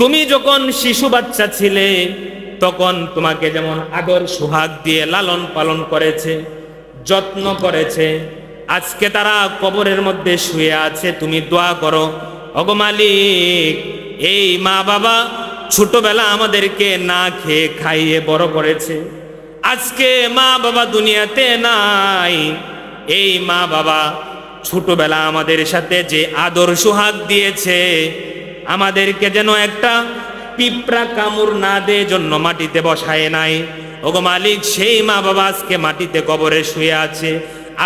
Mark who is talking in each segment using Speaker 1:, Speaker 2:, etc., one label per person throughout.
Speaker 1: তুমি যখন শিশু বাচ্চা ছিলে তখন তোমাকে যেমন আদর সোহাগ দিয়ে লালন পালন করেছে, যত্ন করেছে, আজকে তারা কবরের মধ্যে শুয়ে আছে, তুমি দোয়া করো, ওগো মালিক এই মা বাবা ছোটবেলা আমাদেরকে না খেয়ে খাইয়ে বড় করেছে, আজকে মা বাবা দুনিয়াতে নাই, এই মা বাবা ছোটবেলা আমাদের সাথে যে আদর সোহাগ দিয়েছে, আমাদেরকে যেন একটা পিঁপড়া কামড় না দেয় জন্য মাটিতে বসায় নাই। ওগো মালিক সেই মা বাবা আজকে মাটিতে কবরে শুয়ে আছে,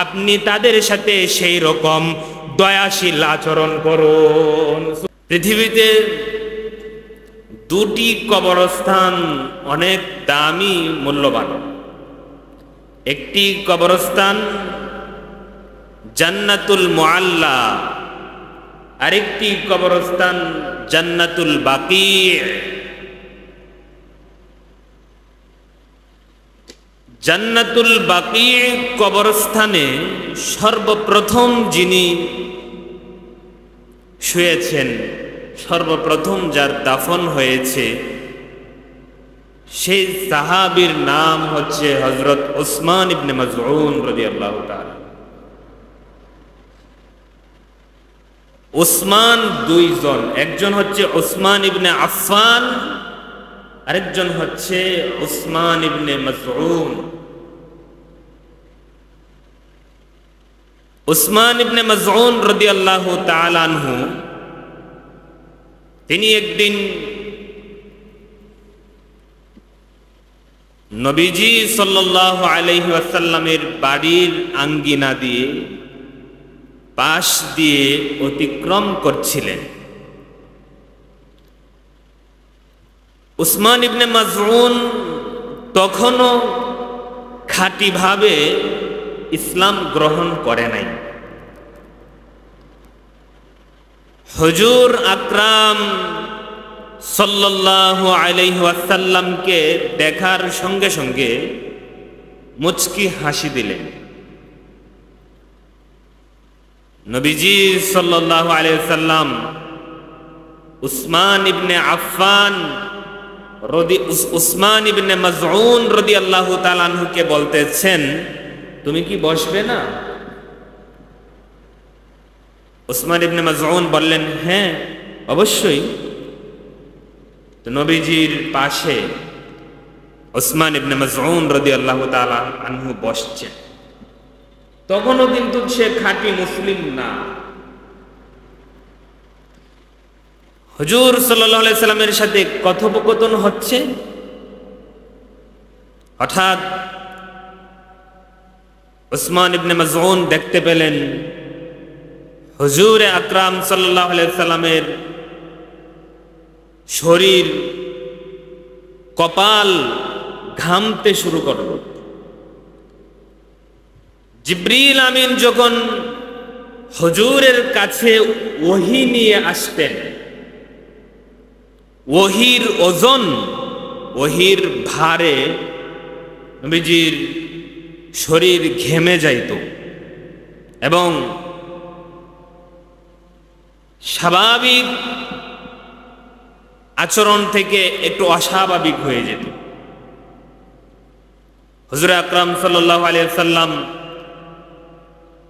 Speaker 1: আপনি তাদের সাথে সেই রকম দয়াশীল আচরণ করুন। পৃথিবীতে দুটি কবরস্থান অনেক দামি মূল্যবান। একটি কবরস্থান জান্নাতুল মুআল্লা, আরেকটি কবরস্থান জান্নাতুল বাকি। জান্নাতুল বাকি কবরস্থানে সর্বপ্রথম যিনি শুয়েছেন, সর্বপ্রথম যার দাফন হয়েছে, সেই সাহাবীর নাম হচ্ছে হযরত উসমান ইবনে মাযউন রাদিয়াল্লাহু তাআলা। উসমান দুইজন, একজন হচ্ছে উসমান ইবনে আফফান, আরেকজন হচ্ছে উসমান ইবনে মাযউন। উসমান ইবনে মাযউন রাদিয়াল্লাহু তাআলা আনহু তিনি একদিন নবীজি সাল্লাল্লাহু আলাইহি ওয়াসাল্লামের বাড়ির আঙ্গিনা দিয়ে পাশ দিয়ে অতিক্রম করছিলেন। উসমান ইবনে মাযউন তখনও খাঁটিভাবে ইসলাম গ্রহণ করে নাই। হুজুর আকরাম সাল্লাল্লাহু আলাইহি ওয়াসাল্লামকে দেখার সঙ্গে সঙ্গে মুচকি হাসি দিলেন। নবীজি সাল্লাল্লাহু আলাইহি ওয়াসাল্লাম উসমান ইবনে আফফান উসমান ইবনে মাযউন রাদিয়াল্লাহু তাআলা আনহুকে বলতেছেন, তুমি কি বসবে না? উসমান ইবনে মাযউন বললেন, হ্যাঁ অবশ্যই। তো নবীজির পাশে উসমান ইবনে মাযউন রাদিয়াল্লাহু তাআলা আনহু বসছেন। তখনও কিন্তু সে খাঁটি মুসলিম না। হুজুর সাল্লাল্লাহু আলাইহি সাল্লামের সাথে কথোপকথন হচ্ছে। হঠাৎ উসমান ইবনে মাযউন দেখতে পেলেন হুজুর আকরাম সাল্লাল্লাহু আলাইহি সাল্লামের শরীর, কপাল ঘামতে শুরু করল। জিবরিল আমিন যখন হুজুরের কাছে ওহী নিয়ে আসতেন, ওহীর ওজন, ওহীর ভারে নবীজির শরীর ঘেমে যাইত এবং স্বাভাবিক আচরণ থেকে একটু অস্বাভাবিক হয়ে যেত। হুজুর আকরাম সাল্লাল্লাহু আলাইহি ওয়াসাল্লাম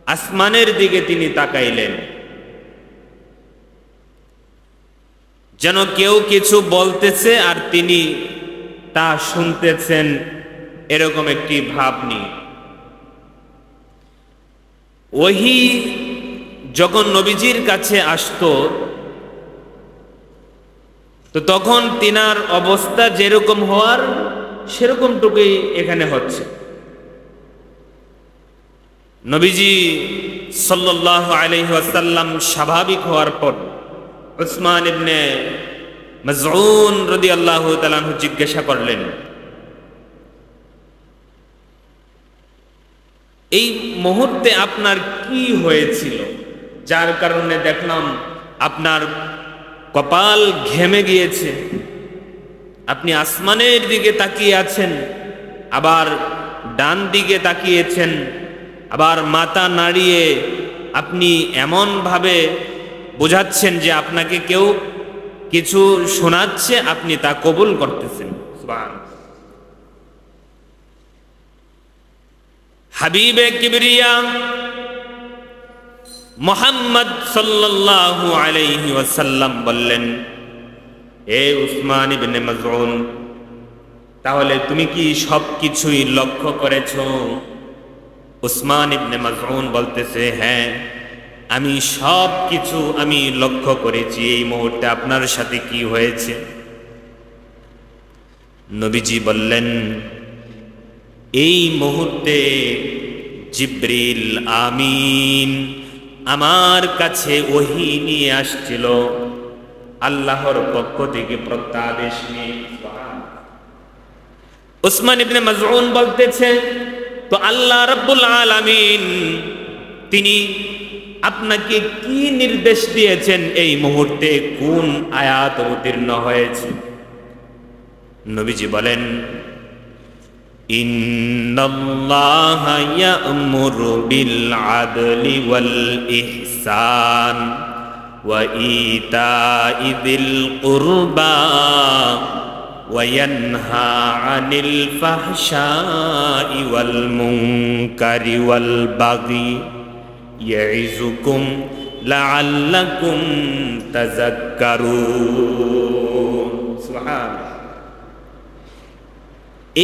Speaker 1: আসমানের দিকে তিনি তাকাইলেন, যেন কেউ কিছু বলতেছে আর তিনি তা শুনতেছেন, এরকম একটি ভাব নিয়ে। ওহী যখন নবীজির কাছে আসতো তো তখন তিনার অবস্থা যেরকম হওয়ার সেরকমটুকুই এখানে হচ্ছে। নবীজি সাল্লাল্লাহু আলাইহি ওয়াসাল্লাম স্বাভাবিক হওয়ার পর উসমান ইবনে মাযউন রাদিয়াল্লাহু তাআলা আনহু জিজ্ঞাসা করলেন, এই মুহূর্তে আপনার কি হয়েছিল যার কারণে দেখলাম আপনার কপাল ঘেমে গিয়েছে, আপনি আসমানের দিকে তাকিয়ে আছেন, আবার ডান দিকে তাকিয়েছেন, আবার মাথা নাড়িয়ে আপনি এমন ভাবে বোঝাচ্ছেন যে আপনাকে কেউ কিছু শোনাচ্ছে, আপনি তা কবুল করতেছেন। সুবহানাল্লাহ। হাবিবে কিবরিয়া মুহাম্মদ সাল্লাল্লাহু আলাইহি ওয়াসাল্লাম বললেন, এ উসমান ইবনে মাযউন, তাহলে তুমি কি সবকিছুই লক্ষ্য করেছো? উসমান ইবনে মাযউন বলতেছে, হ্যাঁ, আমি সবকিছু আমি লক্ষ্য করেছি। এই মুহূর্তে আপনার সাথে কি হয়েছে? নবীজি বললেন, এই মুহূর্তে জিবরিল আমিন আমার কাছে ওহী নিয়ে আসছিল, আল্লাহর পক্ষ থেকে প্রত্যাদেশ নিয়ে। উসমান ইবনে মাযউন বলতেছে, তো আল্লাহ রাব্বুল আলামিন তিনি আপনাকে কি নির্দেশ দিয়েছেন? এই মুহূর্তে কোন আয়াত অবতীর্ণ হয়েছে? নবীজি বলেন, ইন্নাল্লাহা ইয়া'মুরু বিল আদলি ওয়াল ইহসান ওয়া ইতা'i যিল কুরবা ওয়া ইয়ানহা আনিল ফাহশাই ওয়াল মুনকারি ওয়াল বাগি ইয়াইযুকুম লাআল্লাকুম তাযাক্কারুন। সুবহানাল্লাহ।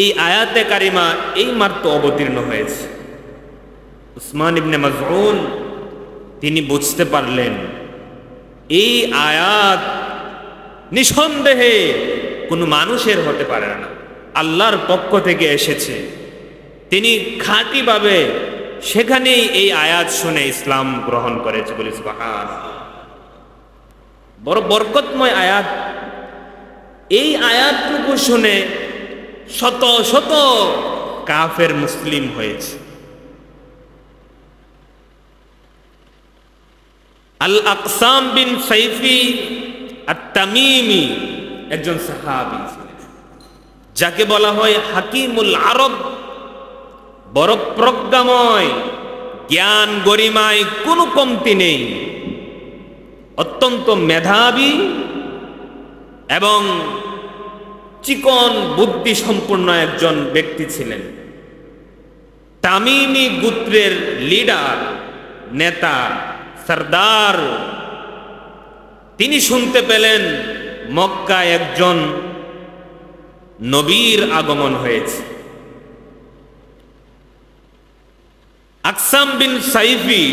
Speaker 1: এই আয়াতে কারিমা এই মাত্র অবতীর্ণ হয়েছে। উসমান ইবনে মাযউন তিনি বুঝতে পারলেন এই আয়াত নিঃসন্দেহে কোনো মানুষের হতে পারে না, আল্লাহর পক্ষ থেকে এসেছে। তিনি খাঁটিভাবে সেখানেই এই আয়াত শুনে ইসলাম গ্রহণ করেছে বলে সুবহানাল্লাহ। বড় বরকতময় আয়াত। এই আয়াতটুকু শুনে শত শত কাফের মুসলিম হয়েছে। আল আকসাম বিন সাইফি আত-তামিমি একজন সাহাবী ছিলেন, যাকে বলা হয় হাকিমুল আরব। বড় প্রজ্ঞাময়, জ্ঞান গরিমায় কোনো কমতি নেই, অত্যন্ত মেধাবী এবং চিকন বুদ্ধি সম্পন্ন একজন ব্যক্তি ছিলেন। তামিমি গোত্রের লিডার, নেতা, সরদার। তিনি শুনতে পেলেন মক্কায় একজন নবীর আগমন হয়েছে। আকসাম বিন সাইফি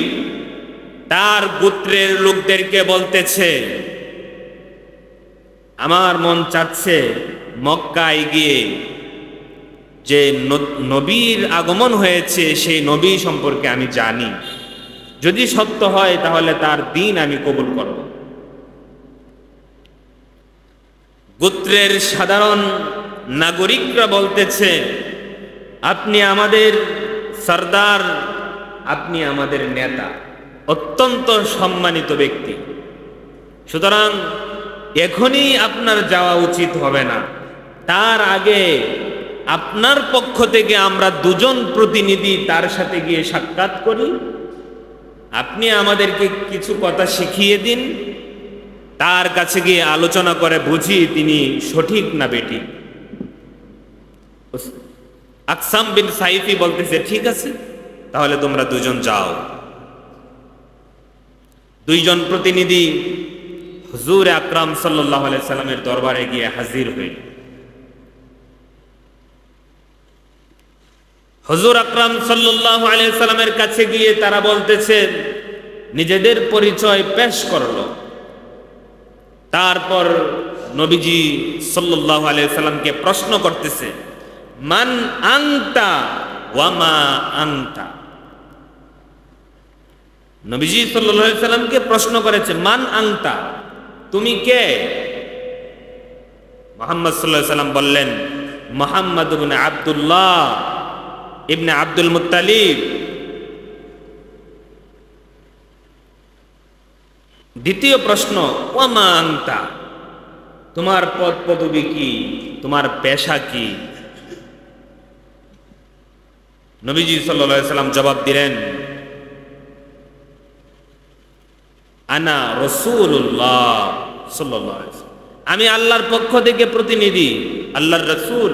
Speaker 1: তার গোত্রের লোকদেরকে বলতেছে, আমার মন চাচ্ছে মক্কায় গিয়ে যে নবীর আগমন হয়েছে সেই নবী সম্পর্কে আমি জানি, যদি সত্য হয় তাহলে তার দিন আমি কবুল করব। গোত্রের সাধারণ নাগরিকরা বলতেছে, আপনি আমাদের সরদার, আপনি আমাদের নেতা, অত্যন্ত সম্মানিত ব্যক্তি, সুতরাং এখনই আপনার যাওয়া উচিত হবে না। তার আগে আপনার পক্ষ থেকে আমরা দুজন প্রতিনিধি তার সাথে গিয়ে সাক্ষাৎ করি, আপনি আমাদেরকে কিছু কথা শিখিয়ে দিন, তার কাছে গিয়ে আলোচনা করে বুঝি তিনি সঠিক না বেঠিক। আকসাম বিন সাইফি বলতেছে, ঠিক আছে, তাহলে তোমরা দুজন যাও। দুইজন প্রতিনিধি হুজুর আকরাম সাল্লাল্লাহু আলাইহি সাল্লামের দরবারে গিয়ে হাজির হইল। হুজুর আকরাম সাল্লাল্লাহু আলাইহি সাল্লামের কাছে গিয়ে তারা বলতেছে, নিজেদের পরিচয় পেশ করলো। তারপর নবীজি সাল্লাল্লাহু আলাইহি সাল্লামকে প্রশ্ন করতেছে, মান আনতা ওয়া মা আনতা। নবীজি সাল্লাল্লাহু আলাইহি সাল্লামকে প্রশ্ন করেছে, মান আনতা, তুমি কে? মুহাম্মদ সাল্লাল্লাহু আলাইহি সাল্লাম বললেন, মুহাম্মদ ইবনে আব্দুল্লাহ ইবনে আব্দুল মুত্তালিব। দ্বিতীয় প্রশ্ন, ওয়া মা আনতা, তোমার পদ পদবী কি, তোমার পেশা কি? নবীজি সাল্লাল্লাহু আলাইহি সাল্লাম জবাব দিলেন, আনা রাসূলুল্লাহ সাল্লাল্লাহু আলাইহি ওয়াসাল্লাম, আমি আল্লাহর পক্ষ থেকে প্রতিনিধি, আল্লাহর রাসূল।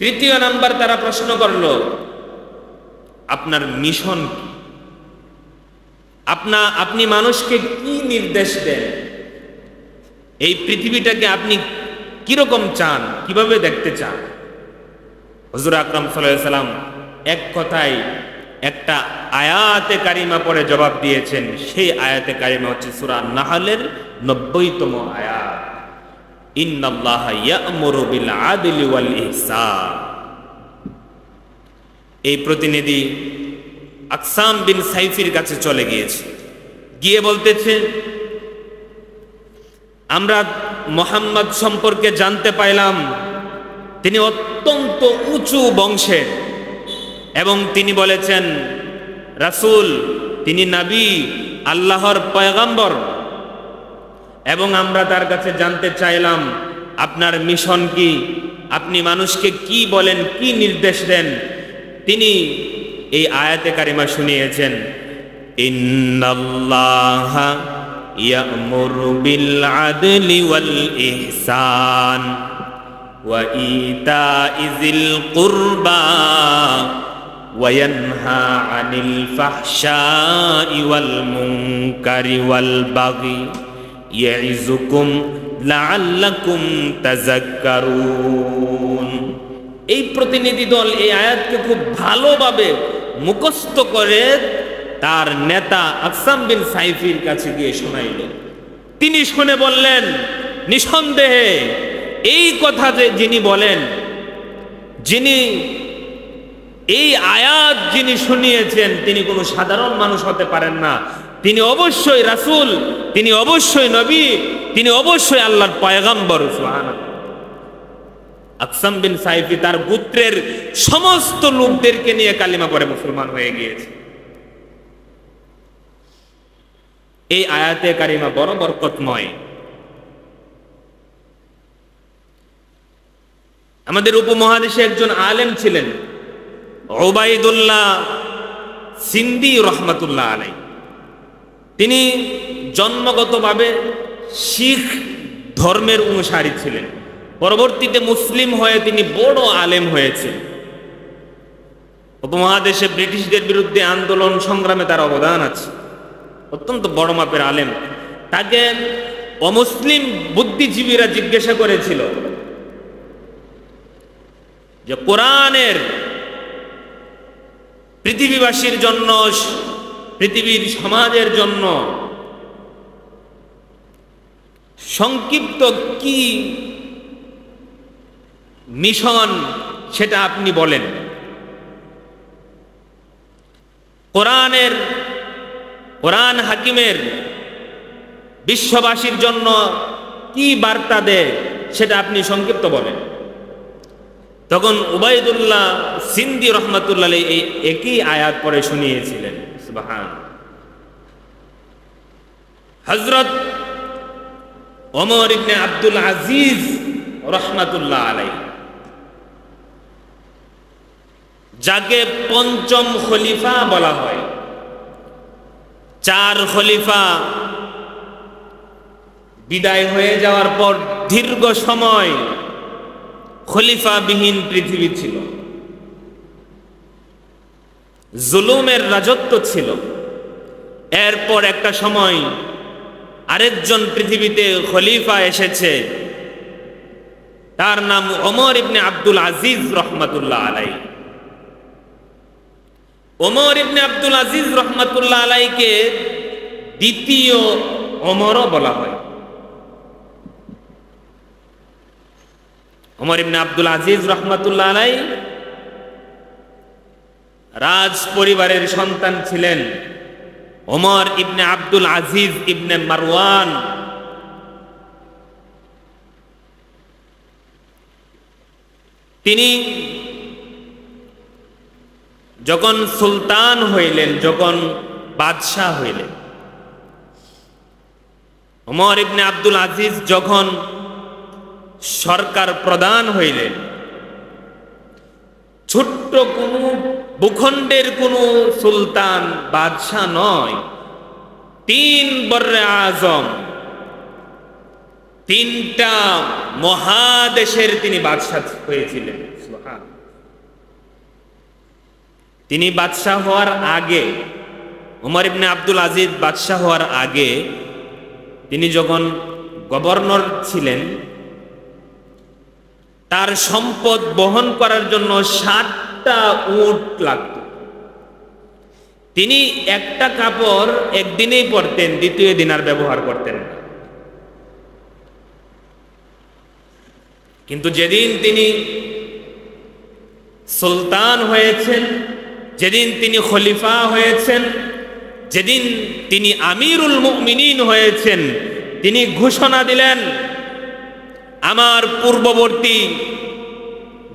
Speaker 1: তৃতীয় নাম্বার তারা প্রশ্ন করলো, আপনার মিশন কি? আপনি মানুষকে কি নির্দেশ দেন? এই পৃথিবীটাকে আপনি কিরকম চান, কিভাবে দেখতে চান? হুজুর আকরাম সাল্লাল্লাহু আলাইহি সাল্লাম এক কথায় একটা আয়াতে কারিমা পড়ে জবাব দিয়েছেন। সেই আয়াতে কারিমা হচ্ছে সূরা নাহলের 90তম আয়াত, ইন্নাল্লাহা ইয়া'মুরু বিল আদলি ওয়াল ইহসান। এই প্রতিনিধি আকসাম বিন সাইফির কাছে চলে গিয়েছে, গিয়ে বলতেছে, আমরা মুহাম্মদ সম্পর্কে জানতে পাইলাম তিনি অত্যন্ত উঁচু বংশের, এবং তিনি বলেছেন রাসূল, তিনি নবী, আল্লাহর পয়গম্বর, এবং আমরা তার কাছে জানতে চাইলাম আপনার মিশন কি, আপনি মানুষকে কি বলেন, কি নির্দেশ দেন। তিনি এই আয়াতে কারিমা শুনিয়েছেন, ইন্নাল্লাহা ইয়া'মুরু বিল আদলি ওয়াল ইহসান ওয়া ইতাইযিল কুরবা ওয়া ইয়ানহা আনিল ফাহশাই ওয়াল মুনকারি ওয়াল বাগি ইয়াইযুকুম লাআল্লাকুম তাযাক্কারুন। এই প্রতিনিধি দল এই আয়াতকে খুব ভালোভাবে মুখস্থ করে তার নেতা আকসাম বিন সাইফির কাছে গিয়ে শোনাইল। তিনি শুনে বললেন, নিঃসন্দেহে এই কথা যে যিনি বলেন, যিনি এই আয়াত যিনি শুনিয়েছেন, তিনি কোনো সাধারণ মানুষ হতে পারেন না। তিনি অবশ্যই রাসূল, তিনি অবশ্যই নবী, তিনি অবশ্যই আল্লাহর পয়গম্বর। সুবহানাল্লাহ। আকসাম বিন সাইফি তার গোত্রের সমস্ত লোকদেরকে নিয়ে কালিমা পড়ে মুসলমান হয়ে গিয়েছে। এই আয়াতে কারিমা বড় বরকতময়। আমাদের উপমহাদেশে একজন আলেম ছিলেন, উবাইদুল্লাহ সিন্দি রহমাতুল্লাহ আলাইহি। তিনি জন্মগতভাবে শিখ ধর্মের অনুসারী ছিলেন, পরবর্তীতে মুসলিম হয়ে তিনি বড় আলেম হয়েছে। উপমহাদেশে ব্রিটিশদের বিরুদ্ধে আন্দোলন সংগ্রামে তার অবদান আছে, অত্যন্ত বড় মাপের আলেম। তাকে অমুসলিম বুদ্ধিজীবীরা জিজ্ঞাসা করেছিল যে কোরআনের পৃথিবীবাসীর জন্য, পৃথিবীর সমাজের জন্য সংক্ষিপ্ত কি মিশন সেটা আপনি বলেন। কোরআন হাকিমের বিশ্ববাসীর জন্য কি বার্তা দেয় সেটা আপনি সংক্ষিপ্ত বলেন। তখন উবাইদুল্লাহ সিন্দি রহমাতুল্লাহ এই একই আয়াত পড়ে শুনিয়েছিলেন। সুবহান। হযরত ওমর ইবনে আব্দুল আজিজ রহমাতুল্লাহ আলাইহি, যাকে পঞ্চম খলিফা বলা হয়, 4 খলিফা বিদায় হয়ে যাওয়ার পর দীর্ঘ সময় খলিফাবিহীন পৃথিবী ছিল, জুলুমের রাজত্ব ছিল। এরপর একটা সময় আরেকজন পৃথিবীতে খলিফা এসেছে, তার নাম ওমর ইবনে আব্দুল আজিজ রহমাতুল্লাহ আলাইহি। ওমর ইবনে আব্দুল আজিজ রহমাতুল্লাহ আলাইহিকে দ্বিতীয় ওমরও বলা হয়। ওমর ইবনে আব্দুল আজিজ রহমাতুল্লাহ আলাইহি রাজ পরিবারের সন্তান ছিলেন। ওমর ইবনে আব্দুল আজিজ ইবনে মারওয়ান তিনি যখন সুলতান হইলেন, যখন বাদশাহ হইলেন, ওমর ইবনে আব্দুল আজিজ যখন সরকার প্রধান হইলেন, ছোট্ট কোনো ভূখণ্ডের কোনো সুলতান বাদশাহ নয়, 3 বর্রে আজম তিনটা মহাদেশের তিনি বাদশাহ হয়েছিলেন। তিনি বাদশাহ হওয়ার আগে, ওমর ইবনে আব্দুল আজিজ বাদশাহ হওয়ার আগে তিনি যখন গভর্নর ছিলেন, তার সম্পদ বহন করার জন্য 7টা উট লাগত। তিনি একটা কাপড় একদিনেই পরতেন, দ্বিতীয় দিন আর ব্যবহার করতেন না। কিন্তু যেদিন তিনি সুলতান হয়েছেন, যেদিন তিনি খলিফা হয়েছেন, যেদিন তিনি আমিরুল মুমিনিন হয়েছেন, তিনি ঘোষণা দিলেন, আমার পূর্ববর্তী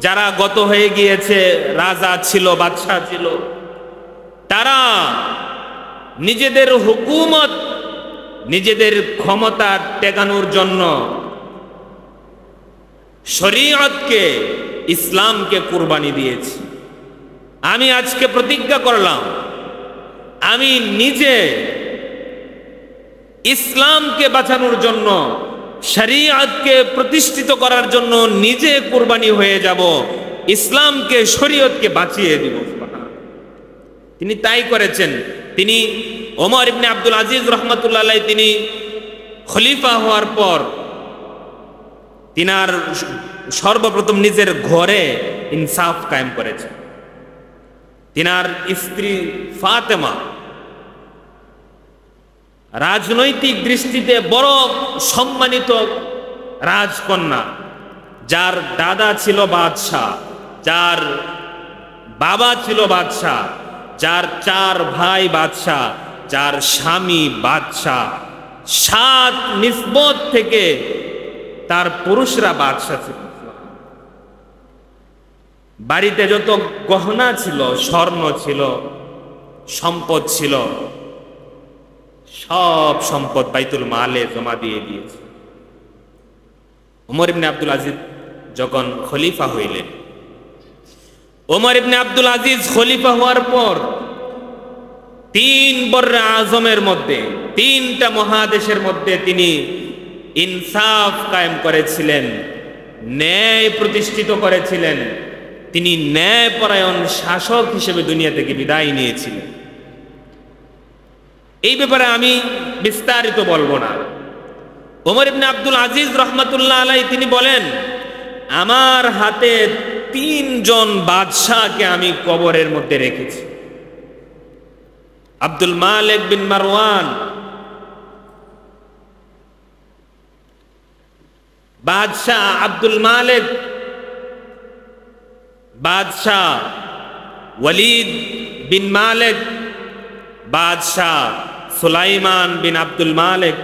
Speaker 1: যারা গত হয়ে গিয়েছে, রাজা ছিল, বাদশাহ ছিল, তারা নিজেদের হুকুমত, নিজেদের ক্ষমতা টেকানোর জন্য শরীয়তকে, ইসলামকে কুরবানি দিয়েছি। আমি আজকে প্রতিজ্ঞা করলাম, আমি নিজে ইসলামকে বাঁচানোর জন্য, শরীয়তকে প্রতিষ্ঠিত করার জন্য নিজে কুরবানি হয়ে যাব, ইসলামকে, শরীয়তকে বাঁচিয়ে দিব। তিনি তাই করেছেন। তিনি ওমর ইবনে আব্দুল আজিজ রহমাতুল্লাহ আলাইহি তিনি খলিফা হওয়ার পর তিনার সর্বপ্রথম নিজের ঘরে ইনসাফ কায়েম করেছেন। তিনার স্ত্রী ফাতেমা রাজনৈতিক দৃষ্টিতে বড় সম্মানিত রাজকন্যা, যার দাদা ছিল বাদশাহ, যার বাবা ছিল বাদশাহ, যার 4 ভাই বাদশাহ, যার স্বামী বাদশাহ, 7 নিসবত থেকে তার পুরুষরা বাদশাহ ছিল। বাড়িতে যত গহনা ছিল, স্বর্ণ ছিল, সম্পদ ছিল, সব সম্পদ বাইতুল মালে জমা দিয়ে দিয়েছে। ওমর ইবনে আব্দুল আজিজ যখন খলিফা হইলেন, ওমর ইবনে আব্দুল আজিজ খলিফা হওয়ার পর 3 বর্রে আজমের মধ্যে, 3টা মহাদেশের মধ্যে তিনি ইনসাফ কায়েম করেছিলেন, ন্যায় প্রতিষ্ঠিত করেছিলেন। তিনি ন্যায়পরায়ণ শাসক হিসেবে দুনিয়া থেকে বিদায় নিয়েছিলেন। এই ব্যাপারে আমি বিস্তারিত বলবো না। ওমর ইবনে আব্দুল আজিজ রহমাতুল্লাহ আলাইহি তিনি বলেন, আমার হাতে 3 জন বাদশাহকে আমি কবরের মধ্যে রেখেছি। আব্দুল মালিক বিন মারওয়ান, বাদশাহ আব্দুল মালিক, বাদশাহ ওয়ালিদ বিন মালিক, বাদশাহ সুলাইমান বিন আব্দুল মালিক,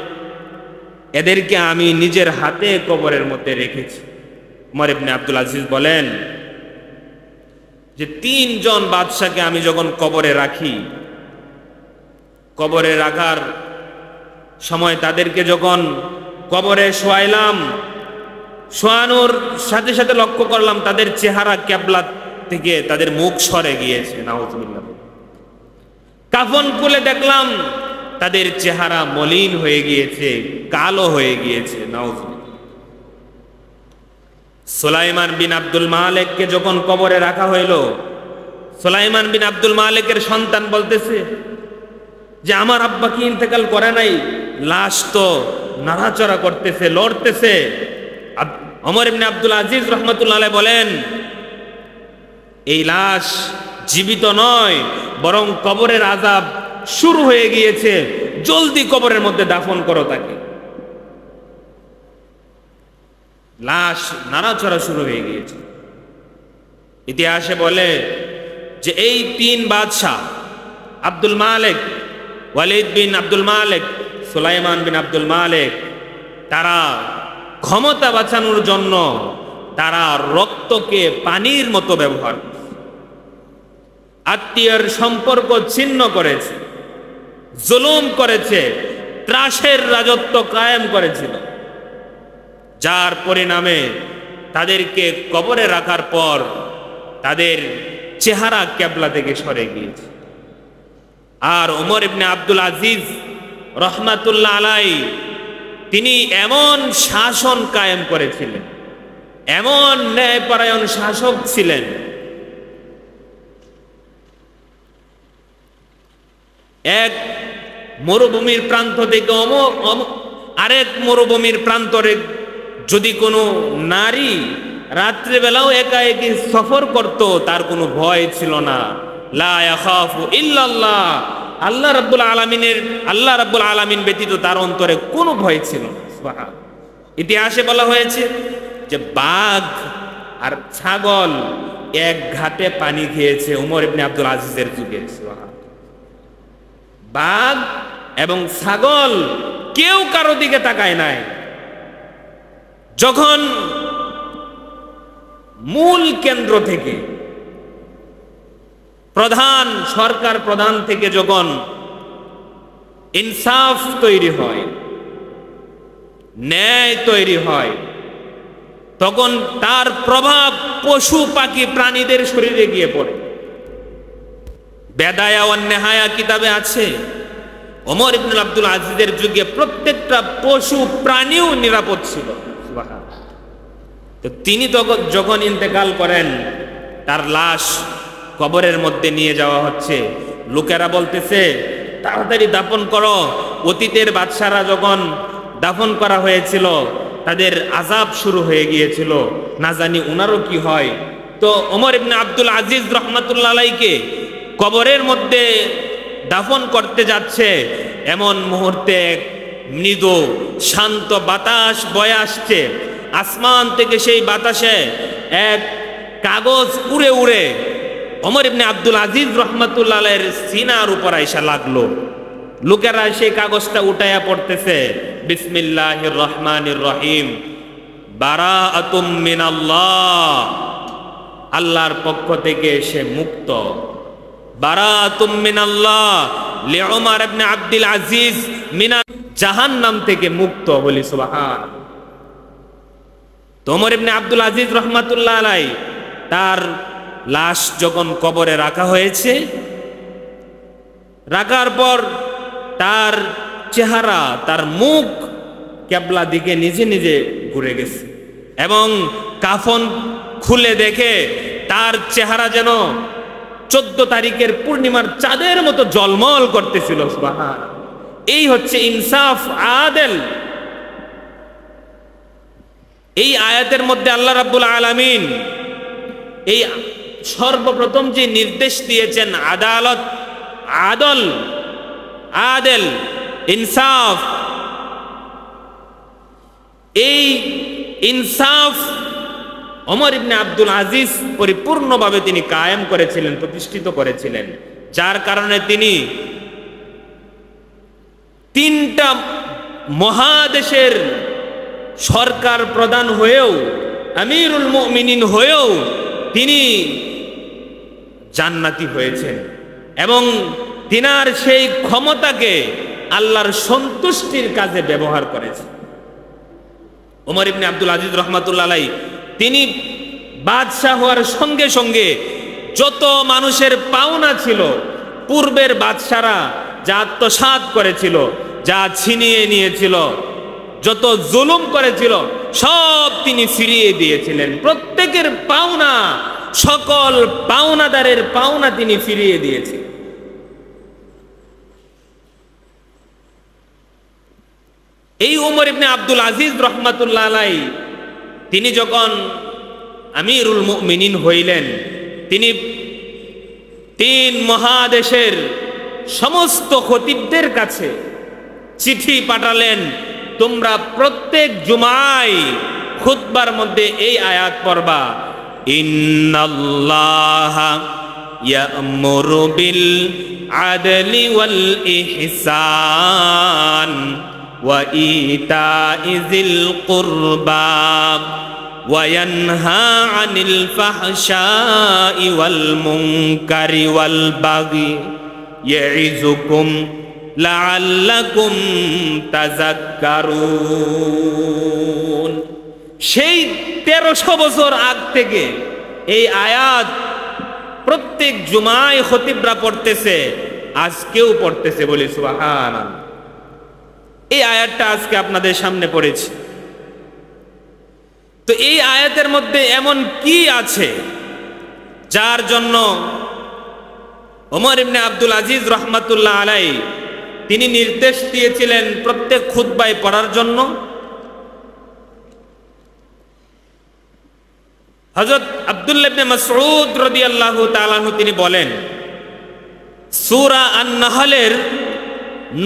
Speaker 1: এদেরকে আমি নিজের হাতে কবরের মধ্যে রেখেছি। ওমর ইবনে আব্দুল আজিজ বলেন যে 3 জন বাদশাকে আমি যখন কবরে রাখি, কবরে রাখার সময় তাদেরকে যখন কবরে শোয়াইলাম, শোয়ানোর সাথে সাথে লক্ষ্য করলাম তাদের চেহারা কিবলা থেকে তাদের মুখ সরে গিয়েছে। নাউজুবিল্লাহ। কাফন খুলে দেখলাম তাদের চেহারা মলিন হয়ে গিয়েছে, কালো হয়ে গিয়েছে। নাউজুবিল্লাহ। সুলাইমান বিন আব্দুল মালিককে যখন কবরে রাখা হইল, সুলাইমান বিন আব্দুল মালিকের সন্তান বলতেছে যে আমার আব্বা কি ইন্তেকাল করে নাই? লাশ তো নাড়াচড়া করতেছে, লড়তেছে। ওমর ইবনে আব্দুল আজিজ রহমাতুল্লাহ আলাইহি বলেন, এই লাশ জীবিত নয়, বরং কবরের আযাব শুরু হয়ে গিয়েছে, জলদি কবরের মধ্যে দাফন করো তাকে। লাশ নাড়াচড়া শুরু হয়ে গিয়েছে। ইতিহাসে বলে যে এই 3 বাদশাহ, আব্দুল মালিক, ওয়ালিদ বিন আব্দুল মালিক, সুলাইমান বিন আব্দুল মালিক, তারা ক্ষমতা বাঁচানোর জন্য তারা রক্তকে পানির মতো ব্যবহার করেছে, আত্মীয়ের সম্পর্ক ছিন্ন করেছে, জুলুম করেছে, ত্রাসের রাজত্ব কায়েম করেছিল, যার পরিণামে তাদেরকে কবরে রাখার পর তাদের চেহারা কিবলা থেকে সরে গিয়েছে। আর ওমর ইবনে আব্দুল আজিজ রহমাতুল্লাহ আলাইহি তিনি এমন শাসন কায়েম করেছিলেন, এমন ন্যায়পরায়ণ শাসক ছিলেন, এক মরুভূমির প্রান্ত থেকে আরেক মরুভূমির প্রান্তরে যদি কোনো নারী রাত্রিবেলাও একা একই সফর করত, তার কোনো ভয় ছিল না। লা ইয়াখাফু ইল্লাল্লাহ, আল্লাহ রাব্বুল আলামিন ব্যতীত তার অন্তরে কোনো ভয় ছিল না। সুবহানাল্লাহ। ইতিহাসে বলা হয়েছে যে বাঘ আর ছাগল এক ঘাটে পানি খেয়েছে ওমর ইবনে আব্দুল আজিজের যুগে। সুবহানাল্লাহ। বাঘ এবং ছাগল কেউ কারো দিকে তাকায় নাই। যখন মূল কেন্দ্র থেকে সরকার প্রধান থেকে যখন ইনসাফ তৈরি হয়, ন্যায় তৈরি হয়, তখন তার প্রভাব পশু পাখি প্রাণীদের শরীরে গিয়ে পড়ে। বেদায়া ওয়ান নেহায়া কিতাবে আছে ওমর ইবনে আব্দুল আজিজের যুগে প্রত্যেকটা পশু প্রাণীও নিরাপদ ছিল। তো তিনি যখন ইন্তেকাল করেন, তার লাশ কবরের মধ্যে নিয়ে যাওয়া হচ্ছে। লোকেরা বলতেছে তাড়াতাড়ি দাফন করো। অতীতের বাদশারা যখন দাফন করা হয়েছিল তাদের আযাব শুরু হয়ে গিয়েছিল, না জানি উনারও কি হয়। তো ওমর ইবনে আব্দুল আজিজ রহমাতুল্লাহ আলাইকে কবরের মধ্যে দাফন করতে যাচ্ছে, এমন মুহূর্তে মৃদু শান্ত বাতাস বয়ে আসছে। আসমান থেকে সেই বাতাসে এক কাগজ উড়ে উড়ে ওমর ইবনে আব্দুল আজিজ রহমাতুল্লাহ আলাইহির সিনার উপর আইসা লাগলো। লোকেরা সেই কাগজটা উঠাইয়া পড়তেছে, বিসমিল্লাহির রহমানির রহিম, বারাআতুম মিনাল্লাহ, আল্লাহর পক্ষ থেকে সে মুক্ত। বারাআতুম মিনাল্লাহ লিউমর ইবনে আব্দুল আজিজ মিনাল জাহান্নাম থেকে মুক্ত। বলি সুবহানাল্লাহ। ওমর ইবনে আব্দুল আজিজ রহমাতুল্লাহ আলাইহি তার লাশ যখন কবরে রাখা হয়েছে, রাখার পর তার চেহারা, তার মুখ কিবলা দিকে নিজে নিজে ঘুরে গেছে, এবং কাফন খুলে দেখে তার চেহারা যেন 14 তারিখের পূর্ণিমার চাঁদের মতো জলমল করতেছিল। সুবহানাল্লাহ। এই হচ্ছে ইনসাফ, আদেল। এই আয়াতের মধ্যে আল্লাহ রাব্বুল আলামিন এই সর্বপ্রথম যে নির্দেশ দিয়েছেন আদালত, আদল, আদেল, ইনসাফ, এই ইনসাফ ওমর ইবনে আব্দুল আজিজ পরিপূর্ণভাবে তিনি কায়েম করেছিলেন, প্রতিষ্ঠিত করেছিলেন, যার কারণে তিনি 3টা মহাদেশের সরকার প্রধান হয়েও, আমিরুল মুমিনিন হয়েও তিনি জান্নাতি হয়েছেন, এবং তিনার সেই ক্ষমতাকে আল্লাহর সন্তুষ্টির কাজে ব্যবহার করেছেন। ওমর ইবনে আব্দুল আজিজ রহমাতুল্লাহ আলাইহি তিনি বাদশাহ হওয়ার সঙ্গে সঙ্গে যত মানুষের পাওনা ছিল, পূর্বের বাদশারা যা আত্মসাৎ করেছিল, যা ছিনিয়ে নিয়েছিল, যত জুলুম করেছিল, সব তিনি ফিরিয়ে দিয়েছিলেন। প্রত্যেকের পাওনা, সকল পাওনাদারের পাওনা তিনি ফিরিয়ে দিয়েছিলেন। এই ওমর ইবনে আব্দুল আজিজ রহমাতুল্লাহ আলাইহি তিনি যখন আমিরুল মুমিনিন হইলেন, তিনি 3 মহাদেশের সমস্ত খতিবদের কাছে চিঠি পাঠালেন, তোমরা প্রত্যেক জুমায় খুতবার মধ্যে এই আয়াত পড়বা, ইন্নাল্লাহা ইয়া'মুরু বিল আদলি ওয়াল ইহসান ওয়া ইতাইযিল কুরবা ওয়া ইয়ানহা আনিল ফাহশাই ওয়াল মুনকারি ওয়াল বাগি ইয়াইযুকুম লাআল্লাকুম তাযাক্কারুন। সেই 1300 বছর আগ থেকে এই আয়াত প্রত্যেক জুমায় খতিবরা পড়তেছে, আজকেও পড়তেছে। বলি সুবহানাল্লাহ। এই আয়াতটা আজকে আপনাদের সামনে পড়েছি। তো এই আয়াতের মধ্যে এমন কি আছে যার জন্য ওমর ইবনে আব্দুল আজিজ রহমাতুল্লাহ আলাইহি তিনি নির্দেশ দিয়েছিলেন প্রত্যেক খুতবায় পড়ার জন্য? হযরত আব্দুল্লাহ ইবনে মাসউদ রাদিয়াল্লাহু তাআলা আনহু তিনি বলেন, সূরা আন-নাহলের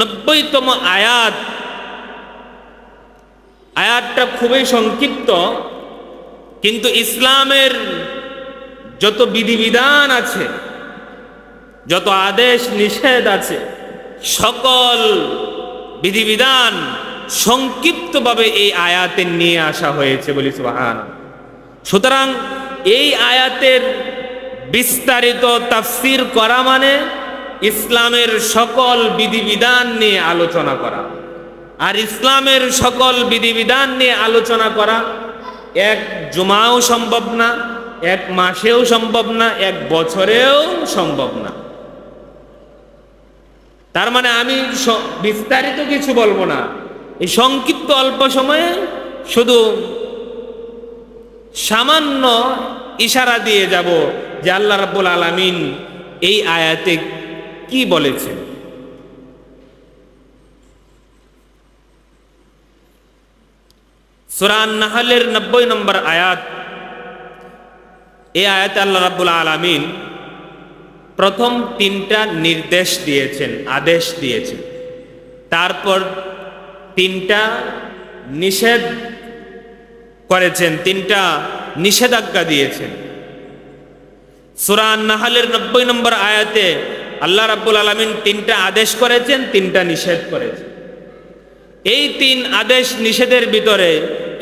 Speaker 1: 90তম আয়াতটা খুবই সংক্ষিপ্ত, কিন্তু ইসলামের যত বিধিবিধান আছে, যত আদেশ নিষেধ আছে, সকল বিধিবিধান সংক্ষিপ্তভাবে এই আয়াতে নিয়ে আসা হয়েছে বলি সুবহানাল্লাহ। সুতরাং এই আয়াতের বিস্তারিত তাফসীর করা মানে ইসলামের সকল বিধিবিধান নিয়ে আলোচনা করা। আর ইসলামের সকল বিধিবিধান নিয়ে আলোচনা করা এক জুমাও সম্ভব না, এক মাসেও সম্ভব না, এক বছরেও সম্ভব না। তার মানে আমি বিস্তারিত কিছু বলবো না, এই সংক্ষিপ্ত অল্প সময়ে শুধু সামান্য ইশারা দিয়ে যাব যে আল্লাহ রাব্বুল আলামিন এই আয়াতে কি বলেছেন। সূরা আন-নাহলের 90 নম্বর আয়াত। এই আয়াতে আল্লাহ রাব্বুল আলামিন প্রথম 3টা নির্দেশ দিয়েছেন, আদেশ দিয়েছেন, তারপর 3টা নিষেধ করেছেন, 3টা নিষেধাজ্ঞা দিয়েছেন। সূরা আন-নাহলের 90 নম্বর আয়াতে আল্লাহ রাব্বুল আলামিন 3টা আদেশ করেছেন, 3টা নিষেধ করেছেন। এই 3 আদেশ নিষেধের ভিতরে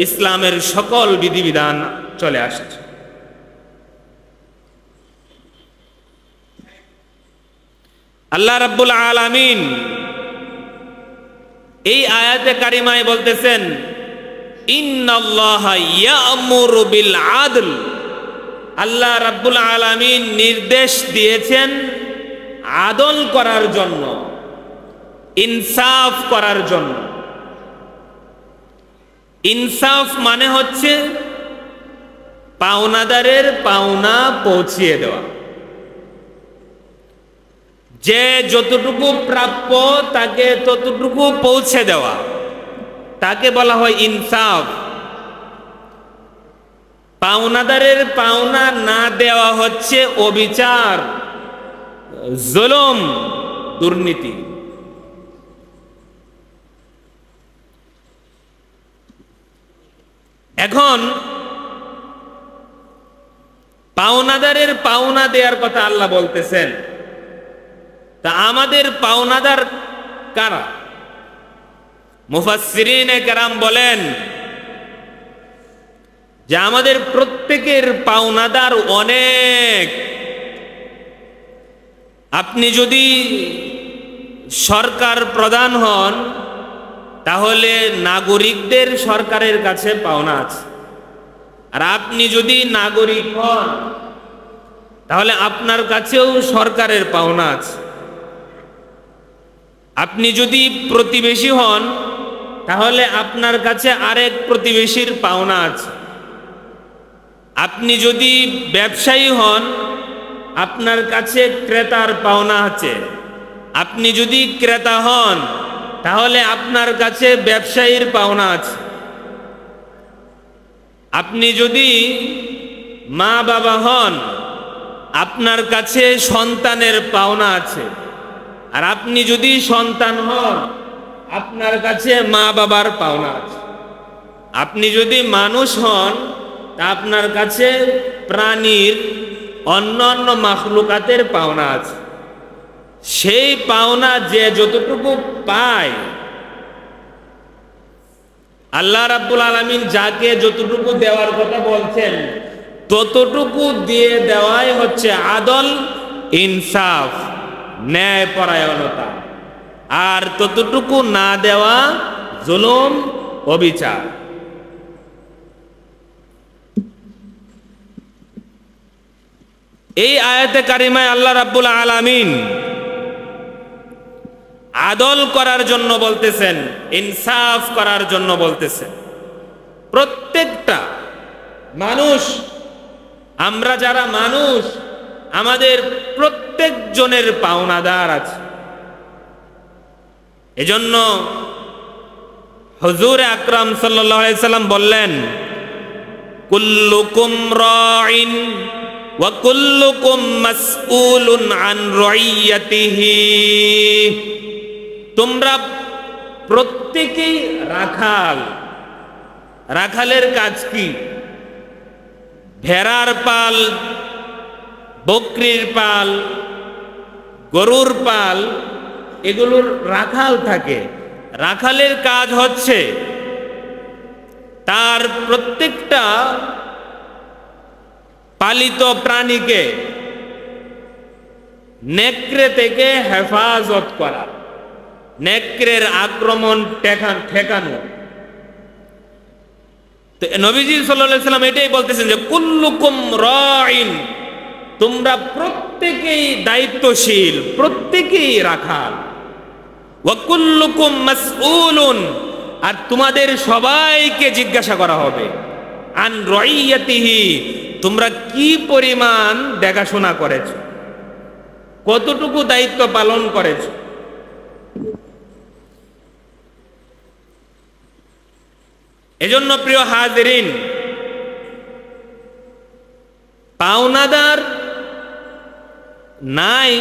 Speaker 1: ইসলামের সকল বিধিবিধান চলে আসছে। আল্লাহ রাব্বুল আলামিন এই আয়াতে কারিমায় বলতেছেন, ইন্নাল্লাহা ইয়া'মুরু বিল আদল। আল্লাহ রাব্বুল আলামিন নির্দেশ দিয়েছেন আদল করার জন্য, ইনসাফ করার জন্য। ইনসাফ মানে হচ্ছে পাওনাদারের পাওনা পৌঁছিয়ে দেওয়া। যে যতটুকু প্রাপ্য তাকে ততটুকু পৌঁছে দেওয়া, তাকে বলা হয় ইনসাফ। পাওনাদারের পাওনা না দেওয়া হচ্ছে অবিচার, জুলুম, দুর্নীতি। এখন পাওনাদারের পাওনা দেওয়ার কথা আল্লাহ বলতেছেন, তা আমাদের পাওনাদার কারা? মুফাসসিরিনে কেরাম বলেন যে আমাদের প্রত্যেকের পাওনাদার অনেক। আপনি যদি সরকার প্রধান হন তাহলে নাগরিকদের সরকারের কাছে পাওনা আছে, আর আপনি যদি নাগরিক হন তাহলে আপনার কাছেও সরকারের পাওনা আছে। আপনি যদি প্রতিবেশী হন তাহলে আপনার কাছে আরেক প্রতিবেশীর পাওনা আছে। আপনি যদি ব্যবসায়ী হন আপনার কাছে ক্রেতার পাওনা আছে। আপনি যদি ক্রেতা হন তাহলে আপনার কাছে ব্যবসায়ীর পাওনা আছে। আপনি যদি মা বাবা হন আপনার কাছে সন্তানের পাওনা আছে, আর আপনি যদি সন্তান হন আপনার কাছে মা বাবার পাওনা আছে। আপনি যদি মানুষ হন তা আপনার কাছে প্রাণীর অন্যান্য মাখলুকাতের পাওনা আছে। সেই পাওনা যে যতটুকু পায়, আল্লাহ রাব্বুল আলামিন যাকে যতটুকু দেওয়ার কথা বলছেন ততটুকু দিয়ে দেওয়াই হচ্ছে আদল, ইনসাফ, ন্যায়পরায়ণতা। আর ততটুকু না দেওয়া জুলুম, অবিচার। এই আয়াতে কারিমায় আল্লাহ রাব্বুল আলামিন আদল করার জন্য বলতেছেন, ইনসাফ করার জন্য বলতেছেন। প্রত্যেকটা মানুষ, আমরা যারা মানুষ, আমাদের প্রত্যেকজনের পাওনাদার আছে। এজন্য হুজুর আকরাম সাল্লাল্লাহু আলাইহি সাল্লাম বললেন, কুল্লুকুম রাইন ওয়া কুল্লুকুম মাসউলুন আন রাইয়াতিহি। তোমরা প্রত্যেকেই রাখাল। রাখালের কাজ কি? ভেড়ার পাল, বকরির পাল, গরুর পাল, এগুলোর রাখাল থাকে। রাখালের কাজ হচ্ছে তার প্রত্যেকটা পালিত প্রাণীকে নেকড়ে থেকে হেফাজত করা, নেকড়ের আক্রমণ ঠেকানো। তো নবীজি সাল্লাল্লাহু আলাইহি সাল্লাম এটাই বলতেছেন যে কুল্লুকুম রাইন, তোমরা প্রত্যেকেই দায়িত্বশীল, প্রত্যেকেই রাখাল। ওয়া কুল্লুকুম মাসউলুন, আর তোমাদের সবাইকে জিজ্ঞাসা করা হবে আন রাইয়াতিহি, তোমরা কি পরিমাণ দেখাশোনা করেছো, কতটুকু দায়িত্ব পালন করেছো। এজন্য প্রিয় হাজিরিন, পাওনাদার নাই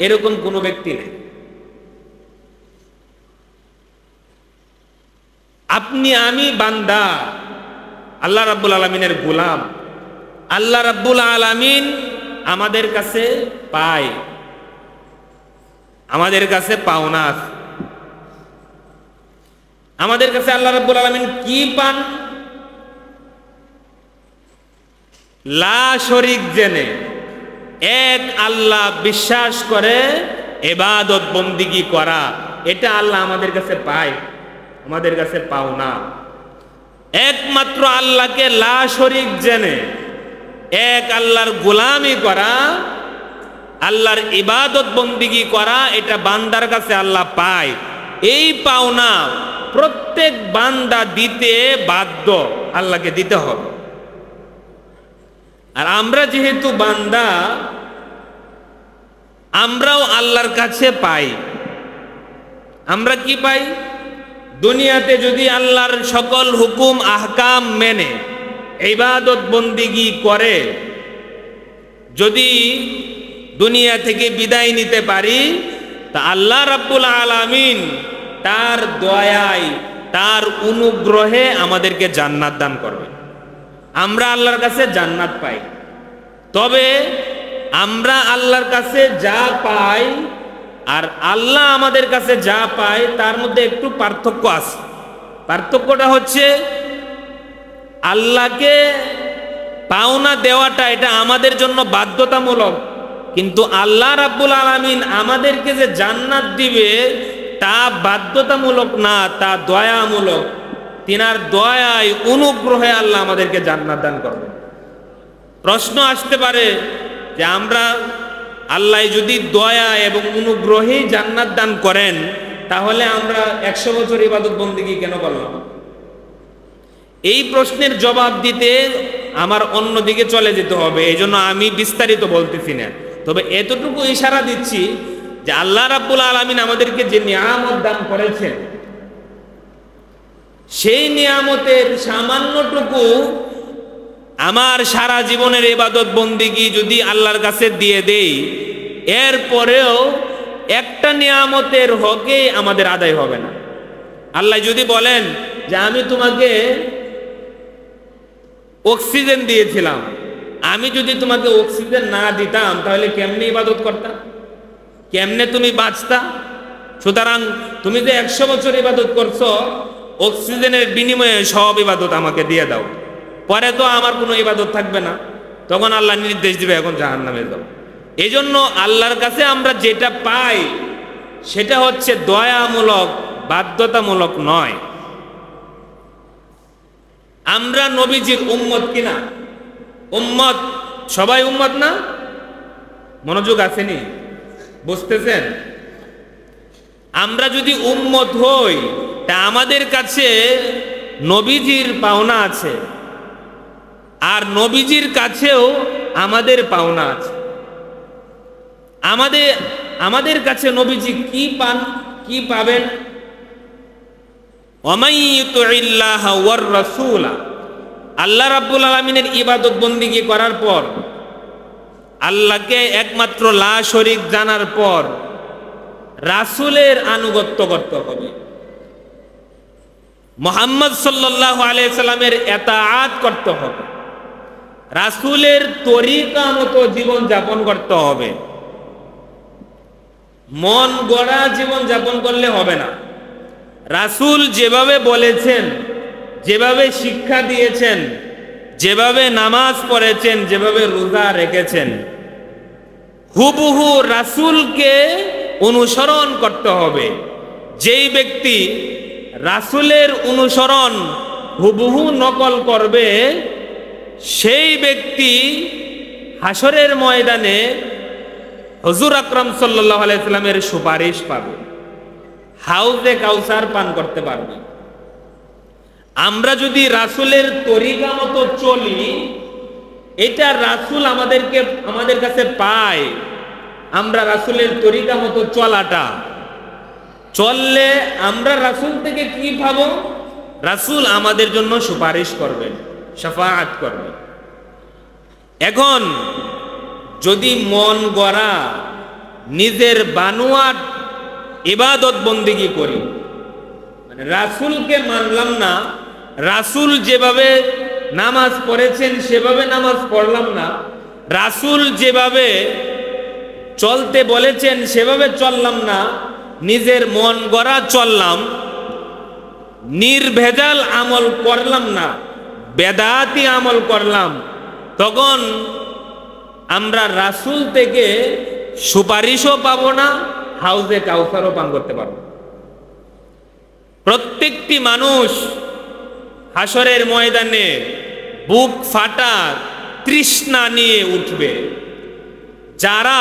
Speaker 1: এরকম কোনো ব্যক্তি নেই। আপনি আমি বান্দা, আল্লাহ রাব্বুল আলামিনের গোলাম। আল্লাহ রাব্বুল আলামিন আমাদের কাছে পায়, আমাদের কাছে পাওনা আছে। আমাদের কাছে আল্লাহ রাব্বুল আলামিন কি পান? লা শরীক জেনে এক আল্লাহ বিশ্বাস করে ইবাদত বন্দিগি করা, এটা আল্লাহ আমাদের কাছে পায়, আমাদের কাছে পাওনা। একমাত্র আল্লাহকে লা শরীক জেনে এক আল্লাহর গোলামি করা, আল্লাহর ইবাদত বন্দিগি করা, এটা বান্দার কাছে আল্লাহ পায়। এই পাওনা প্রত্যেক বান্দা দিতে বাধ্য, আল্লাহকে দিতে হবে। আর আমরা যেহেতু বান্দা, আমরাও আল্লাহর কাছে পাই। আমরা কি পাই? দুনিয়াতে যদি আল্লাহর সকল হুকুম আহকাম মেনে ইবাদত বন্দিগি করে, যদি দুনিয়া থেকে বিদায় নিতে পারি, তা আল্লাহ রাব্বুল আলামিন তার দয়ায়, তার অনুগ্রহে আমাদেরকে জান্নাত দান করবে। আমরা আল্লাহর কাছে জান্নাত পাই। তবে আমরা আল্লাহর কাছে যা পাই আর আল্লাহ আমাদের কাছে যা পায়, তার মধ্যে একটু পার্থক্য আছে। পার্থক্যটা হচ্ছে, আল্লাহকে পাওনা দেওয়াটা এটা আমাদের জন্য বাধ্যতামূলক, কিন্তু আল্লাহ রাব্বুল আলামিন আমাদেরকে যে জান্নাত দিবে তা বাধ্যতামূলক না, তা দয়ামূলক। তিনার দয়ায়, অনুগ্রহে আল্লাহ আমাদেরকে জান্নাত দান করবে। প্রশ্ন আসতে পারে যে আমরা, আল্লাহ যদি দয়া এবং অনুগ্রহেই জান্নাত দান করেন, তাহলে আমরা 100 বছর ইবাদত বন্দেগী কেন করলাম? এই প্রশ্নের জবাব দিতে আমার অন্যদিকে চলে যেতে হবে, এই জন্য আমি বিস্তারিত বলতেছি না। তবে এতটুকু ইশারা দিচ্ছি যে আল্লাহ রাব্বুল আলামিন আমাদেরকে যে নিয়ামত দান করেছেন, সেই নিয়ামতের সামান্যটুকু আমার সারা জীবনের ইবাদত বন্দেগী যদি আল্লাহর কাছে দিয়ে দেই, এরপরেও একটা নিয়ামতের হকে আমাদের আদায় হবে না। আল্লাহ যদি বলেন যে আমি তোমাকে অক্সিজেন দিয়েছিলাম, আমি যদি তোমাকে অক্সিজেন না দিতাম, তাহলে কেমনে ইবাদত করতা, কেমনে তুমি বাঁচতা? সুতরাং তুমি যে 100 বছর ইবাদত করছো, অক্সিজেনের বিনিময়ে সব ইবাদত আমাকে দিয়ে দাও, পরে তো আমার কোনো ইবাদত থাকবে না। তখন আল্লাহ নির্দেশ দিবে এখন জাহান্নামে যাও। এই জন্য আল্লাহর কাছে আমরা যেটা পাই সেটা হচ্ছে দয়ামূলক, বাধ্যতামূলক নয়। আমরা নবীজির উম্মত কিনা? উম্মত। সবাই উম্মত না? মনোযোগ আসেনি? বুঝতেছেন? আমরা যদি উম্মত হই তা আমাদের কাছে নবীজির পাওনা আছে, আর নবীজির কাছেও আমাদের পাওনা আছে। আমাদের কাছে নবীজি কি পান, কি পাবেন? আল্লাহ রাব্বুল আলামিনের ইবাদত বন্দিগি করার পর, আল্লাহকে একমাত্র লা শরীক জানার পর রাসূলের আনুগত্য করতে হবে, মুহাম্মদ সাল্লাল্লাহু আলাইহি সাল্লামের ইতাআত করতে হবে, রাসূলের তরিকা মতো জীবন যাপন করতে হবে। মন গড়া জীবন যাপন করলে হবে না। রাসূল যেভাবে বলেছেন, যেভাবে শিক্ষা দিয়েছেন, যেভাবে নামাজ পড়েছেন, যেভাবে রোজা রেখেছেন, হুবহু রাসূলকে অনুসরণ করতে হবে। যেই ব্যক্তি রাসূলের অনুসরণ হুবহু নকল করবে, সেই ব্যক্তি হাসরের ময়দানে হুজুর আকরাম সাল্লাল্লাহু আলাইহি সাল্লামের সুপারিশ পাবে, হাউজে কাউসার পান করতে পারবে। আমরা যদি রাসূলের তরিকা মতো চলি, এটা রাসূল আমাদের কাছে পায়। আমরা রাসূলের তরিকা মতো চললে আমরা রাসূল থেকে কি পাবো? রাসূল আমাদের জন্য সুপারিশ করবেন, শাফাআত করবেন। এখন যদি মন গড়া নিজের বানোয়াট ইবাদত বন্দেগী করি, মানে রাসূলকে মানলাম না, রাসূল যেভাবে নামাজ পড়েছেন সেভাবে নামাজ পড়লাম না, রাসূল যেভাবে চলতে বলেছেন সেভাবে চললাম না, নিজের মন গড়া চললাম, নির্ভেজাল আমল করলাম না, বেদাতি আমল করলাম, তখন আমরা রাসূল থেকে সুপারিশও পাবো না, হাউজে কাউসারও পান করতে পারবো। প্রত্যেকটি মানুষ হাসরের ময়দানে বুক ফাটা তৃষ্ণা নিয়ে উঠবে। যারা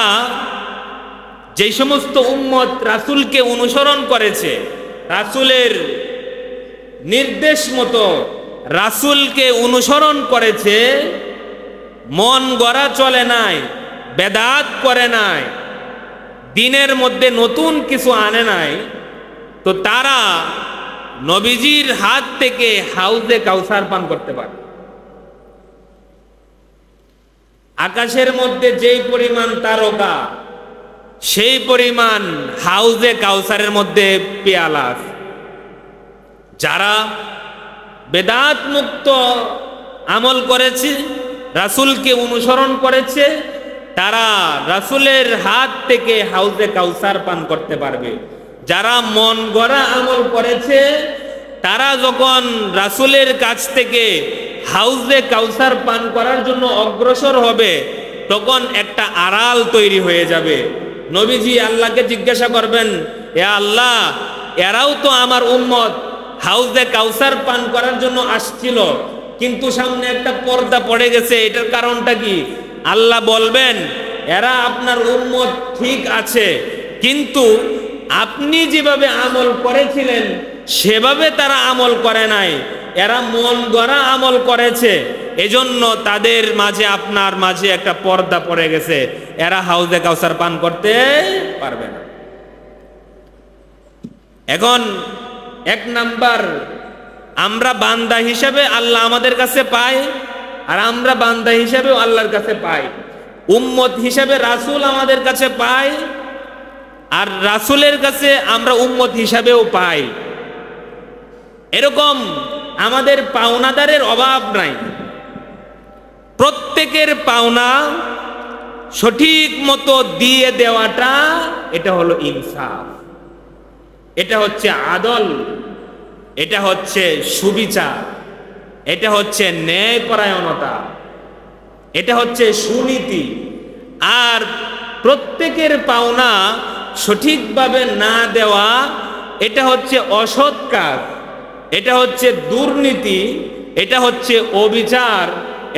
Speaker 1: যে সমস্ত উম্মত রাসূলকে অনুসরণ করেছে, রাসূলের নির্দেশ মতো রাসূলকে অনুসরণ করেছে, মন গড়া চলে নাই, বেদাত করে নাই, দিনের মধ্যে নতুন কিছু আনে নাই, তো তারা নবীজির হাত থেকে হাউজে কাউসার পান করতে পারে। আকাশের মধ্যে যেই পরিমাণ তারকা, সেই পরিমাণ হাউজে কাউসারের মধ্যে পেয়ালা আছে। যারা বেদাত মুক্ত আমল করেছে, রাসূলকে অনুসরণ করেছে, তারা রাসূলের হাত থেকে হাউজে কাউসার পান করতে পারবে। যারা মন গড়া আমল করেছে, তারা যখন রাসূলের কাছ থেকে হাউজে কাউসার পান করার জন্য অগ্রসর হবে, তখন একটা আড়াল তৈরি হয়ে যাবে। নবীজি আল্লাহকে জিজ্ঞাসা করবেন, এ আল্লাহ, এরাও তো আমার উম্মত, হাউজে কাউসার পান করার জন্য আসছিল, কিন্তু সামনে একটা পর্দা পড়ে গেছে, এটার কারণটা কি? আল্লাহ বলবেন, এরা আপনার উম্মত ঠিক আছে, কিন্তু আপনি যেভাবে আমল করেছিলেন সেভাবে তারা আমল করে নাই, এরা মন গড়া আমল করেছে, এজন্য তাদের মাঝে আপনার মাঝে একটা পর্দা পড়ে গেছে, এরা হাউজে কাউসার পান করতে পারবে না। এখন এক নাম্বার, আমরা বান্দা হিসেবে আল্লাহ আমাদের কাছে পায়, আর আমরা বান্দা হিসেবেও আল্লাহর কাছে পাই। উম্মত হিসেবে রাসূল আমাদের কাছে পায়, আর রাসূলের কাছে আমরা উম্মত হিসাবেও পাই। এরকম আমাদের পাওনাদারের অভাব নাই। প্রত্যেকের পাওনা সঠিক মতো দিয়ে দেওয়াটা, এটা হলো ইনসাফ, এটা হচ্ছে আদল, এটা হচ্ছে সুবিচার, এটা হচ্ছে ন্যায়পরায়ণতা, এটা হচ্ছে সুনীতি। আর প্রত্যেকের পাওনা সঠিকভাবে না দেওয়া, এটা হচ্ছে অসৎ কাজ, এটা হচ্ছে দুর্নীতি, এটা হচ্ছে অবিচার,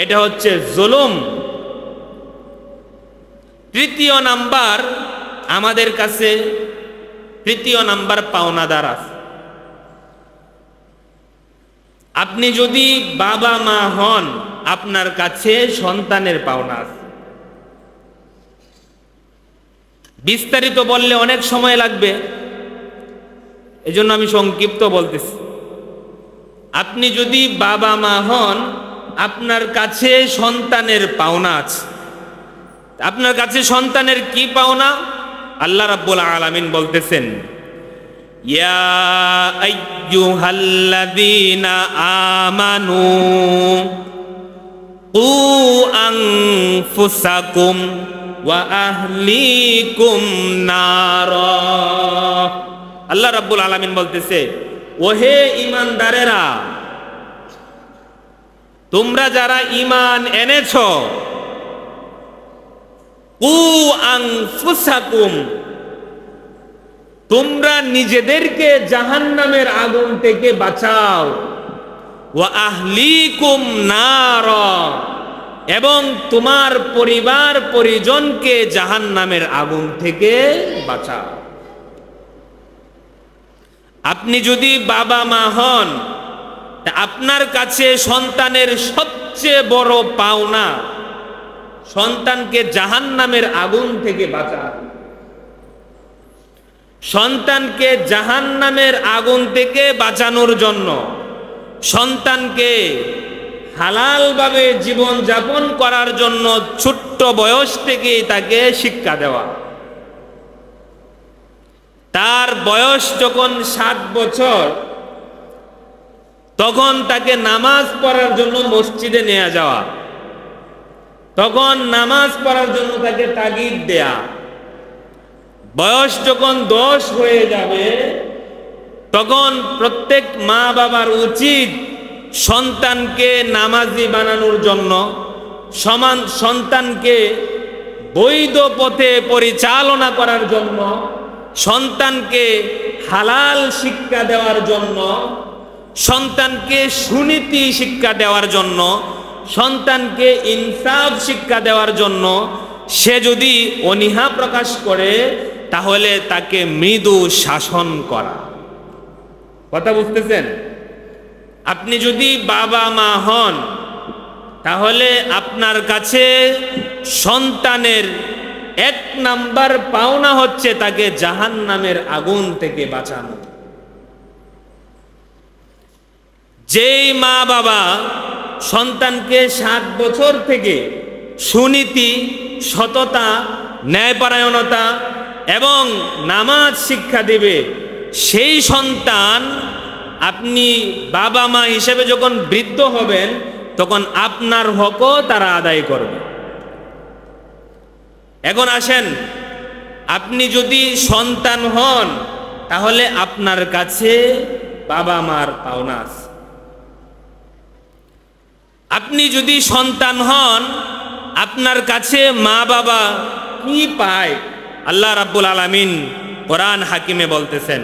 Speaker 1: এটা হচ্ছে জুলুম। তৃতীয় নাম্বার, আমাদের কাছে তৃতীয় নাম্বার পাওনাদার আছে। আপনি যদি বাবা মা হন, আপনার কাছে সন্তানের পাওনা আছে। বিস্তারিত বললে অনেক সময় লাগবে, এজন্য আমি সংক্ষিপ্ত বলতেছি। আপনি যদি বাবা মা হন, আপনার কাছে সন্তানের পাওনা আছে। আপনার কাছে সন্তানের কি পাওনা? আল্লাহ রাব্বুল আলামিন বলতেছেন, ইয়া আইয়ুহাল্লাযীনা আমানু কু আনফুসাকুম ওয়া আহলিকুম নারা। আল্লাহ রাব্বুল আলামিন বলতেছে, ওহে ঈমানদারেরা, তোমরা যারা ঈমান এনেছো, কু আনফুসাকুম, তোমরা নিজেদেরকে জাহান্নামের আগুন থেকে বাঁচাও, ওয়া আহলিকুম নারা, এবং তোমার পরিবার পরিজনকে জাহান্নামের আগুন থেকে বাঁচাও। আপনি যদি বাবা মা হন, আপনার কাছে সন্তানের সবচেয়ে বড় পাওনা সন্তানকে জাহান্নামের আগুন থেকে বাঁচানো। সন্তানকে জাহান্নামের আগুন থেকে বাঁচানোর জন্য সন্তানকে হালালভাবে জীবন যাপন করার জন্য ছোট্ট বয়স থেকে তাকে শিক্ষা দেওয়া। তার বয়স যখন 7 বছর, তখন তাকে নামাজ পড়ার জন্য মসজিদে নিয়ে যাওয়া, তখন নামাজ পড়ার জন্য তাকে তাগিদ দেয়া। বয়স যখন 10 হয়ে যাবে, তখন প্রত্যেক মা বাবার উচিত সন্তানকে নামাজি বানানোর জন্য, সন্তানকে বৈধ পথে পরিচালনা করার জন্য, সন্তানকে হালাল শিক্ষা দেওয়ার জন্য, সন্তানকে সুনীতি শিক্ষা দেওয়ার জন্য, সন্তানকে ইনসাফ শিক্ষা দেওয়ার জন্য সে যদি অনীহা প্রকাশ করে, তাহলে তাকে মৃদু শাসন করা। কথা বুঝতেছেন? আপনি যদি বাবা মা হন, তাহলে আপনার কাছে সন্তানের 1 নাম্বার পাওনা হচ্ছে তাকে জাহান্নামের আগুন থেকে বাঁচানো। যেই মা বাবা সন্তানকে 7 বছর থেকে সুনীতি, সততা, ন্যায়পরায়ণতা এবং নামাজ শিক্ষা দেবে, সেই সন্তান আপনি বাবা মা হিসেবে যখন বৃদ্ধ হবেন, তখন আপনার হকও তারা আদায় করবে। এখন আসেন, আপনি যদি সন্তান হন, তাহলে আপনার কাছে বাবা মার পাওনা আছে। আপনি যদি সন্তান হন, আপনার কাছে মা বাবা কি পায়? আল্লাহ রাব্বুল আলামিন কোরআন হাকিমে বলতেছেন,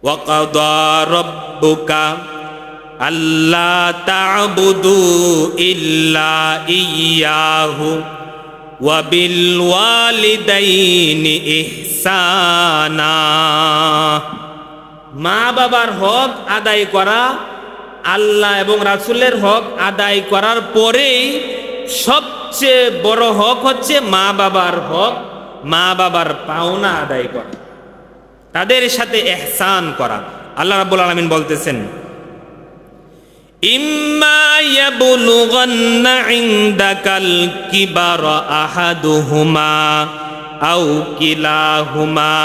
Speaker 1: ওয়াকাদা রাব্বুকা আল্লা তা'বুদু ইল্লা ইয়্যাহু ওয়া বিল ওয়ালিদাইনি ইহসানা। মা বাবার হক আদায় করা, আল্লাহ এবং রাসূলের হক আদায় করার পরেই সবচেয়ে বড় হক হচ্ছে মা বাবার হক, মা বাবার পাওনা আদায় করা, তাদের সাথে ইহসান করা। আল্লাহ রাব্বুল আলামিন বলতেছেন, ইম্মা ইয়াবলুগান্না ইনদাকাল কিবারা আহাদুহুমা আও কিলাহুমা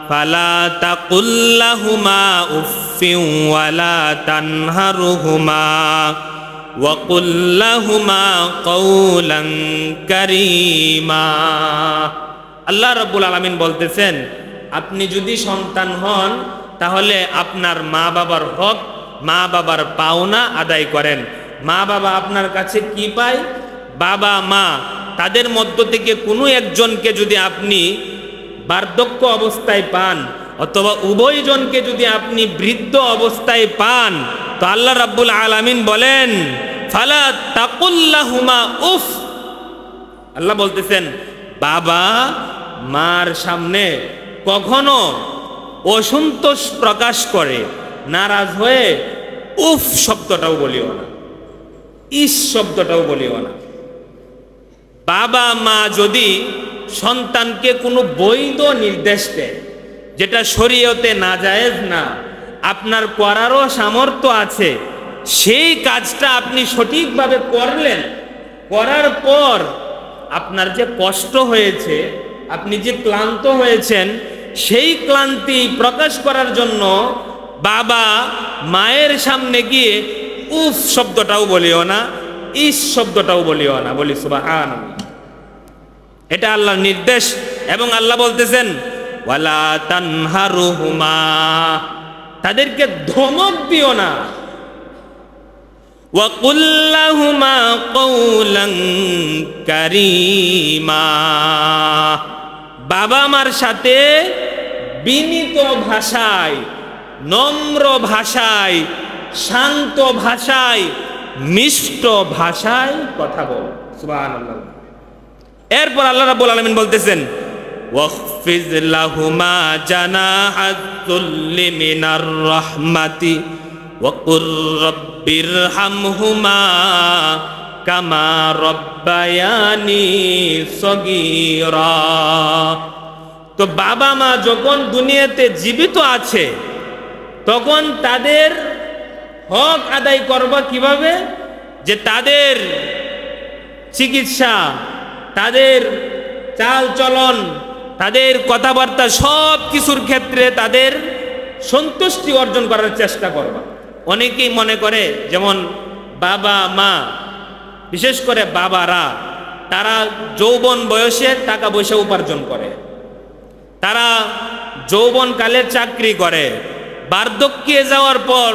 Speaker 1: ফালা তাকুল লাহুমা উফফিন ওয়ালা তানহারহুমা ওয়া কুল লাহুমা কাওলান কারীমা। আল্লাহ রাব্বুল আলামিন বলতেছেন, আপনি যদি সন্তান হন, তাহলে আপনার মা বাবার হক, মা বাবার পাওনা আদায় করেন। মা বাবা আপনার কাছে কি পায়? বাবা মা, তাদের মধ্য থেকে কোনো একজনকে যদি আপনি বার্ধক্য অবস্থায় পান, অথবা উভয়জনকে যদি আপনি বৃদ্ধ অবস্থায় পান, তো আল্লাহ রাব্বুল আলামিন বলেন, ফালা তাকুল লাহুমা উফ। আল্লাহ বলতেছেন, বাবা মার সামনে কখনো অসন্তোষ প্রকাশ করে, নারাজ হয়ে উফ শব্দটাও বলিও না, ইস শব্দটাও বলিও না। বাবা মা যদি সন্তানকে কোনো বৈধ নির্দেশ দেয় যেটা শরীয়তে নাজায়েজ না, আপনার করারও সামর্থ্য আছে, সেই কাজটা আপনি সঠিকভাবে করলেন, করার পর আপনার যে কষ্ট হয়েছে, আপনি যে ক্লান্ত হয়েছেন, সেই ক্লান্তি প্রকাশ করার জন্য বাবা মায়ের সামনে গিয়ে উফ শব্দটাও বলিও না, ইস শব্দটাও বলিও না। বলি সুবহানাল্লাহ। এটা আল্লাহর নির্দেশ। এবং আল্লাহ বলতেছেন ওয়ালা তানহারুহুমা, তাদেরকে ধমক দিও না। ওয়া কুল লাহুমা কওলান কারীমা, বাবা মার সাথে বিনীত ভাষায়, নম্র ভাষায়, শান্ত ভাষায়, মিষ্ট ভাষায় কথা বল। সুবহানাল্লাহ। এরপর আল্লাহ রাব্বুল আলামিন বলতেছেন ওয়াখফিজ লাহুমা জানাহাযুল্লি মিনার রাহমাতি ওয়া কুর রাব্বিরহামহুমা কামা রাব্বায়ানি সগীরা। তো বাবা মা যখন দুনিয়াতে জীবিত আছে তখন তাদের হক আদায় করবা কিভাবে? যে তাদের চিকিৎসা, তাদের চাল চলন, তাদের কথাবার্তা সব কিছুর ক্ষেত্রে তাদের সন্তুষ্টি অর্জন করার চেষ্টা করবা। অনেকেই মনে করে, যেমন বাবা মা, বিশেষ করে বাবারা, তারা যৌবন বয়সে টাকা পয়সা উপার্জন করে, তারা যৌবনকালে চাকরি করে, বার্ধক্যে যাওয়ার পর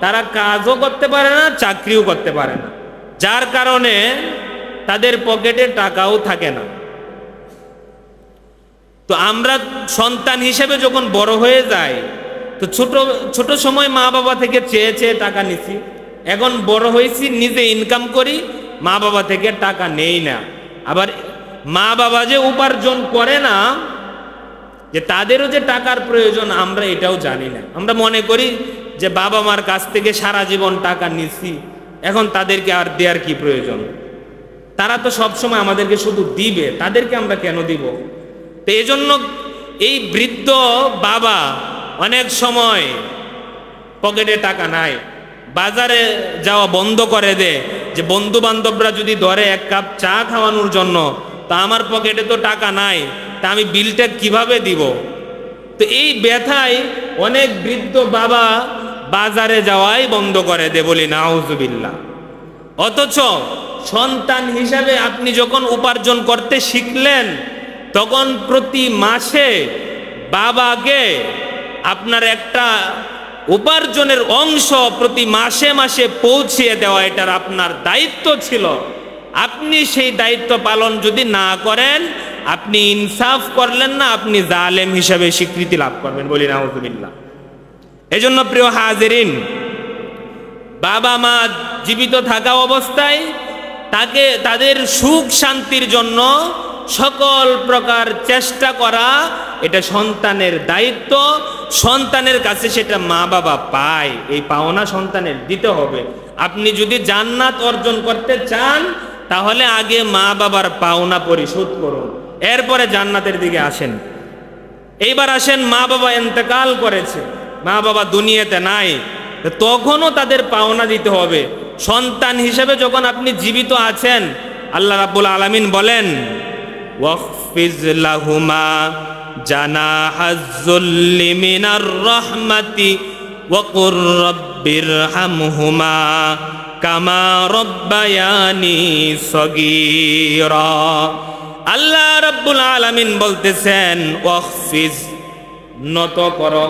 Speaker 1: তারা কাজও করতে পারে না, চাকরিও করতে পারে না, যার কারণে তাদের পকেটে টাকাও থাকে না। তো আমরা সন্তান হিসেবে যখন বড় হয়ে যাই, তো ছোট সময় মা বাবা থেকে চেয়ে চেয়ে টাকা নিছি, এখন বড় হয়েছি, নিজে ইনকাম করি, মা বাবা থেকে টাকা নেই না। আবার মা বাবা যে উপার্জন করে না, যে তাদেরও যে টাকার প্রয়োজন, আমরা এটাও জানি না। আমরা মনে করি যে বাবা মার কাছ থেকে সারা জীবন টাকা নিছি, এখন তাদেরকে আর দেওয়ার কি প্রয়োজন, তারা তো সবসময় আমাদেরকে শুধু দিবে, তাদেরকে আমরা কেন দিব? তো এই জন্য এই বৃদ্ধ বাবা অনেক সময় পকেটে টাকা নাই, বাজারে যাওয়া বন্ধ করে দেয়, যে বন্ধু বান্ধবরা যদি ধরে এক কাপ চা খাওয়ানোর জন্য, তা আমার পকেটে তো টাকা নাই, তা আমি বিলটা কিভাবে দিব? তো এই ব্যথায় অনেক বৃদ্ধ বাবা বাজারে যাওয়াই বন্ধ করে দেয়। বলি নাউজুবিল্লাহ। অথচ সন্তান হিসাবে আপনি যখন উপার্জন করতে শিখলেন, তখন প্রতি মাসে বাবাকে আপনার একটা উপার্জনের অংশ প্রতি মাসে মাসে পৌঁছিয়ে দেওয়া, এটার আপনার দায়িত্ব ছিল। আপনি সেই দায়িত্ব পালন যদি না করেন, আপনি ইনসাফ করলেন না, আপনি জালেম হিসাবে স্বীকৃতি লাভ করবেন। বলি নাউজুবিল্লাহ। এজন্য প্রিয় হাজিরিন, বাবা মা জীবিত থাকা অবস্থায় তাদের সুখ শান্তির জন্য সকল প্রকার চেষ্টা করা, এটা সন্তানের দায়িত্ব। সন্তানের কাছে সেটা মা বাবা পায়, এই পাওনা সন্তানের দিতে হবে। আপনি যদি জান্নাত অর্জন করতে চান, তাহলে আগে মা বাবার পাওনা পরিশোধ করুন, এরপরে জান্নাতের দিকে আসেন। এইবার আসেন, মা বাবা ইন্তেকাল করেছে, মা বাবা দুনিয়াতে নাই, তখনও তাদের পাওনা দিতে হবে। সন্তান হিসেবে যখন আপনি জীবিত আছেন, আল্লাহ রাব্বুল আলামিন বলেন ওয়াখফিজ লাহুমা জানাহাযুল্লি মিনার রাহমাতি ওয়া কুর রাব্বিরহামহুমা কামা রাব্বায়ানি সগীরা। আল্লাহ রাব্বুল আলামিন বলতেছেন ওয়াখফিজ, নত করো,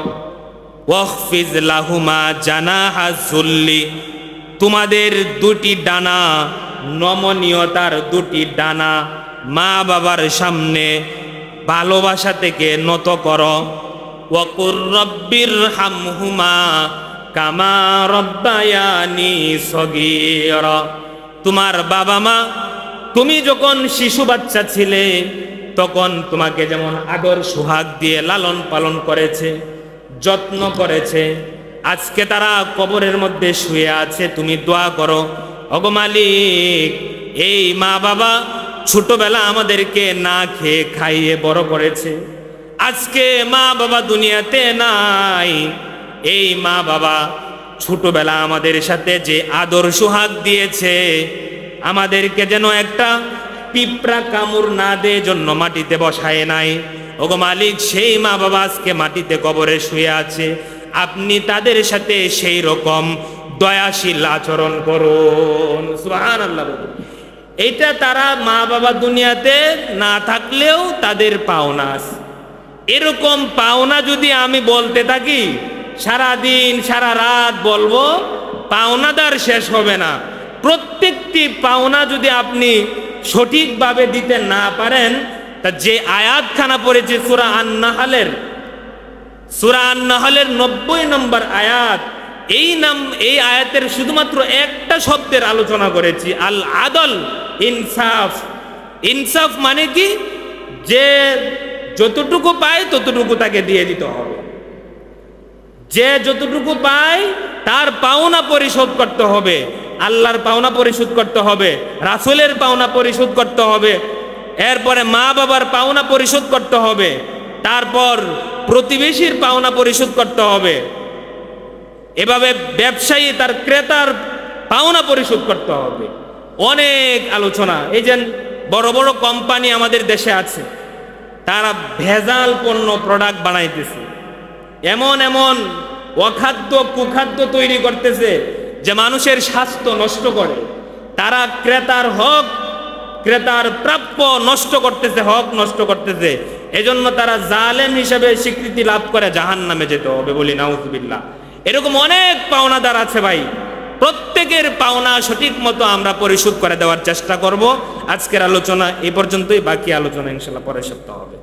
Speaker 1: ওয়াখফিজ লাহুমা জানাহাযুল্লি, তোমাদের দুটি ডানা, নমনীয়তার দুটি ডানা মা বাবার সামনে ভালোবাসা থেকে নত করো। ওয়া কুর রাব্বিরহামহুমা কামা রাব্বায়ানি সগীরা। তোমার বাবা মা, তুমি যখন শিশু বাচ্চা ছিলে, তখন তোমাকে যেমন আদর সোহাগ দিয়ে লালন পালন করেছে, যত্ন করেছে, আজকে তারা কবরের মধ্যে শুয়ে আছে। তুমি দোয়া করো, ওগো মালিক, এই মা বাবা ছোটবেলা আমাদেরকে না খেয়ে খাইয়ে বড় করেছে, আজকে মা বাবা দুনিয়াতে নাই। এই মা বাবা ছোটবেলা আমাদের সাথে যে আদর সোহাগ দিয়েছে, আমাদেরকে যেন একটা পিঁপড়া কামড় না দেয় জন্য মাটিতে বসায় নাই। ওগো মালিক, সেই মা বাবা আজকে মাটিতে কবরে শুয়ে আছে, আপনি তাদের সাথে সেই রকম দয়াশীল আচরণ করুন। সুবহানাল্লাহ। এটা তারা মা বাবা দুনিয়াতে না থাকলেও তাদের পাওনা আছে। এরকম পাওনা যদি আমি বলতে থাকি, সারা দিন সারা রাত বলবো, পাওনাদার শেষ হবে না। প্রত্যেকটি পাওনা যদি আপনি সঠিকভাবে দিতে না পারেন, তা যে আয়াতখানা পড়েছে সূরা আন-নাহলের 90 নম্বর আয়াত, এই আয়াতের শুধুমাত্র একটা শব্দের আলোচনা করেছি, আল আদল, ইনসাফ। ইনসাফ মানে কি? যে যতটুকু পায় ততটুকু তাকে দিয়ে দিতে হবে। যে যতটুকু পায় তার পাওনা পরিশোধ করতে হবে। আল্লাহর পাওনা পরিশোধ করতে হবে, রাসূলের পাওনা পরিশোধ করতে হবে, এরপরে মা বাবার পাওনা পরিশোধ করতে হবে, তারপর প্রতিবেশীর পাওনা পরিশোধ করতে হবে। এভাবে ব্যবসায়ী তার ক্রেতার পাওনা পরিশোধ করতে হবে। অনেক আলোচনা। এই যে বড় বড় কোম্পানি আমাদের দেশে আছে, তারা ভেজাল পণ্য প্রোডাক্ট বানাইতেছে, এমন এমন অখাদ্য কুখাদ্য তৈরি করতেছে যে মানুষের স্বাস্থ্য নষ্ট করে। তারা ক্রেতার হক, ক্রেতার প্রাপ্য নষ্ট করতেছে, হক নষ্ট করতেছে। এজন্য তারা জালেম হিসেবে স্বীকৃতি লাভ করে জাহান্নামে যেতে হবে, বলি নাউযুবিল্লাহ। এরকম অনেক পাওনাদার আছে ভাই। প্রত্যেকের পাওনা সঠিক মতো আমরা পরিশোধ করে দেওয়ার চেষ্টা করব। আজকের আলোচনা এই পর্যন্তই, বাকি আলোচনা ইনশাআল্লাহ পরের সপ্তাহে হবে।